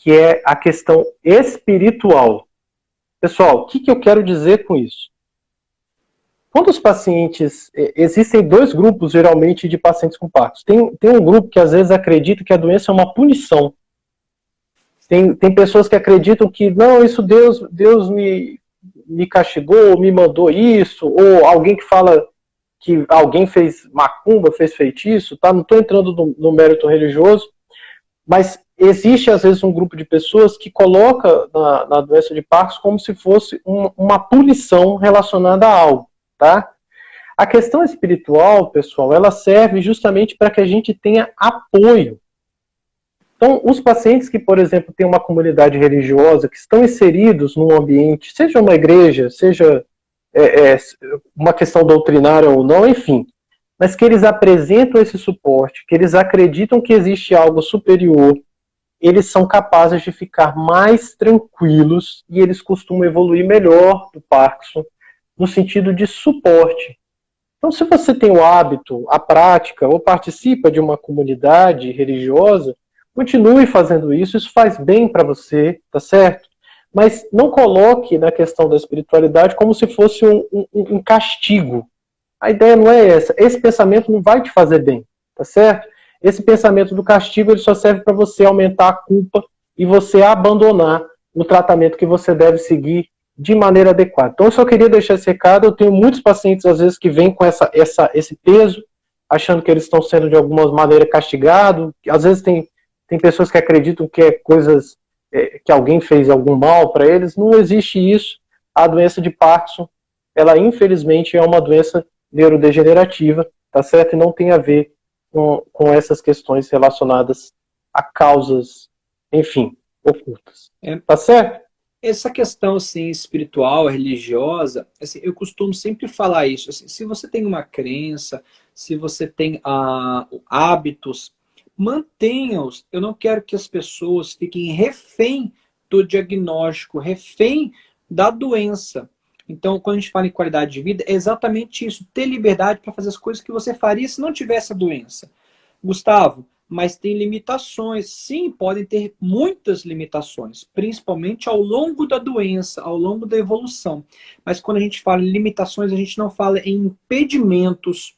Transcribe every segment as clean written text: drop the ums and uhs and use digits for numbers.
que é a questão espiritual. Pessoal, o que eu quero dizer com isso? Quando os pacientes... Existem dois grupos, geralmente, de pacientes com Parkinson. Tem um grupo que, às vezes, acredita que a doença é uma punição. Tem pessoas que acreditam que, não, isso Deus me castigou, me mandou isso, ou alguém que fala que alguém fez macumba, fez feitiço, tá? Não estou entrando no mérito religioso, mas existe, às vezes, um grupo de pessoas que coloca na doença de Parkinson como se fosse uma punição relacionada a algo, tá? A questão espiritual, pessoal, ela serve justamente para que a gente tenha apoio. Então, os pacientes que, por exemplo, têm uma comunidade religiosa, que estão inseridos num ambiente, seja uma igreja, seja uma questão doutrinária ou não, enfim, mas que eles apresentam esse suporte, que eles acreditam que existe algo superior, eles são capazes de ficar mais tranquilos e eles costumam evoluir melhor do Parkinson, no sentido de suporte. Então, se você tem o hábito, a prática, ou participa de uma comunidade religiosa, continue fazendo isso faz bem para você, tá certo? Mas não coloque na questão da espiritualidade como se fosse um castigo. A ideia não é essa. Esse pensamento não vai te fazer bem, tá certo? Esse pensamento do castigo ele só serve para você aumentar a culpa e você abandonar o tratamento que você deve seguir de maneira adequada. Então, eu só queria deixar esse recado. Eu tenho muitos pacientes, às vezes, que vêm com esse peso, achando que eles estão sendo, de alguma maneira, castigados. Às vezes, tem pessoas que acreditam que é coisas que alguém fez algum mal para eles. Não existe isso. A doença de Parkinson, ela, infelizmente, é uma doença neurodegenerativa, tá certo? E não tem a ver com essas questões relacionadas a causas, enfim, ocultas. Tá certo? Essa questão assim, espiritual, religiosa, assim, eu costumo sempre falar isso. Assim, se você tem uma crença, se você tem hábitos, mantenha-os. Eu não quero que as pessoas fiquem refém do diagnóstico, refém da doença. Então, quando a gente fala em qualidade de vida, é exatamente isso. Ter liberdade para fazer as coisas que você faria se não tivesse a doença. Gustavo, mas tem limitações. Sim, podem ter muitas limitações, principalmente ao longo da doença, ao longo da evolução. Mas quando a gente fala em limitações, a gente não fala em impedimentos.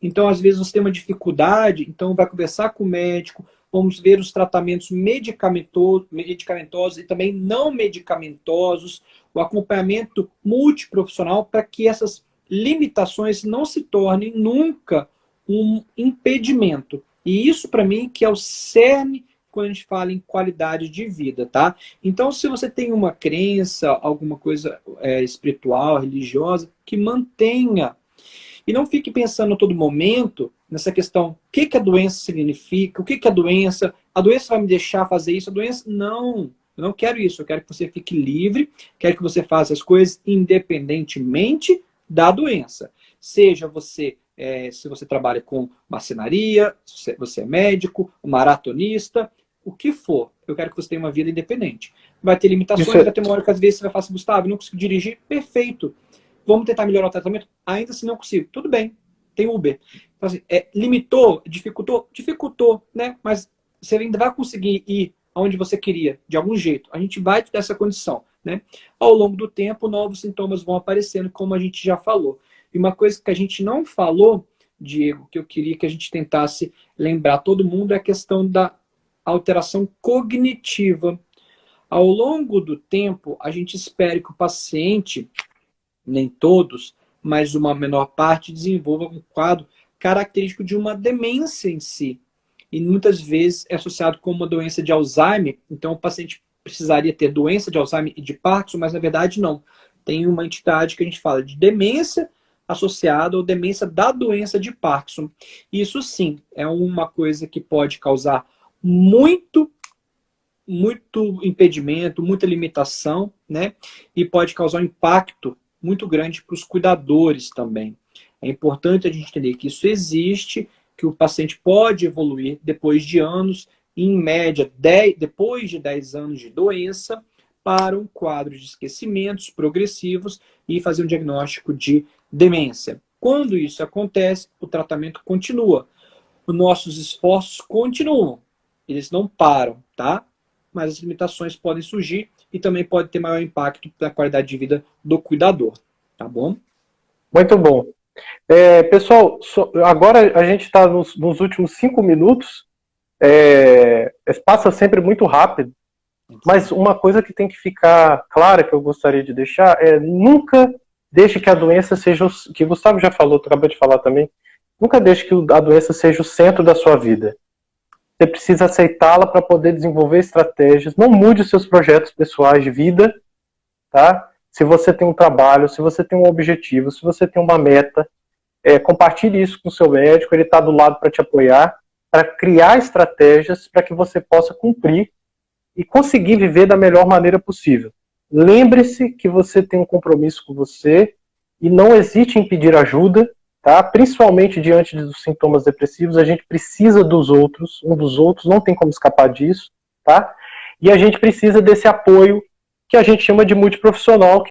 Então, às vezes, você tem uma dificuldade, então vai conversar com o médico, vamos ver os tratamentos medicamentosos e também não medicamentosos, o acompanhamento multiprofissional para que essas limitações não se tornem nunca um impedimento. E isso, para mim, que é o cerne quando a gente fala em qualidade de vida, tá? Então, se você tem uma crença, alguma coisa espiritual, religiosa, que mantenha. E não fique pensando a todo momento nessa questão, o que a doença significa, o que a doença vai me deixar fazer isso, a doença, não, eu não quero isso, eu quero que você fique livre, quero que você faça as coisas independentemente da doença. Seja você, se você trabalha com marcenaria, se você é médico, um maratonista, o que for, eu quero que você tenha uma vida independente. Vai ter limitações, vai ter uma hora que às vezes você vai falar assim, Gustavo, não consigo dirigir, perfeito. Vamos tentar melhorar o tratamento? Ainda assim não consigo. Tudo bem, tem Uber. Então, assim, limitou, dificultou, né? Mas você ainda vai conseguir ir aonde você queria, de algum jeito. A gente vai te dar essa condição, né? Ao longo do tempo, novos sintomas vão aparecendo, como a gente já falou. E uma coisa que a gente não falou, Diego, que eu queria que a gente tentasse lembrar todo mundo, é a questão da alteração cognitiva. Ao longo do tempo, a gente espera que o paciente, nem todos, mas uma menor parte, desenvolva um quadro característico de uma demência em si. E muitas vezes é associado com uma doença de Alzheimer, então o paciente precisaria ter doença de Alzheimer e de Parkinson, mas na verdade não. Tem uma entidade que a gente fala de demência associada ou demência da doença de Parkinson. Isso sim, é uma coisa que pode causar muito impedimento, muita limitação, né? E pode causar um impacto muito grande para os cuidadores também. É importante a gente entender que isso existe, que o paciente pode evoluir depois de anos, em média, depois de 10 anos de doença, para um quadro de esquecimentos progressivos e fazer um diagnóstico de demência. Quando isso acontece, o tratamento continua. Os nossos esforços continuam. Eles não param, tá? mais as limitações podem surgir e também pode ter maior impacto para a qualidade de vida do cuidador, tá bom? Muito bom. Pessoal, agora a gente está nos últimos 5 minutos, passa sempre muito rápido, mas uma coisa que tem que ficar clara, que eu gostaria de deixar, nunca deixe que a doença seja, que o Gustavo já falou, acabou de falar também, nunca deixe que a doença seja o centro da sua vida. Você precisa aceitá-la para poder desenvolver estratégias, não mude os seus projetos pessoais de vida, tá? Se você tem um trabalho, se você tem um objetivo, se você tem uma meta, compartilhe isso com o seu médico, ele está do lado para te apoiar, para criar estratégias para que você possa cumprir e conseguir viver da melhor maneira possível. Lembre-se que você tem um compromisso com você e não hesite em pedir ajuda, tá? Principalmente diante dos sintomas depressivos, a gente precisa dos outros, um dos outros, não tem como escapar disso, tá? E a gente precisa desse apoio que a gente chama de multiprofissional,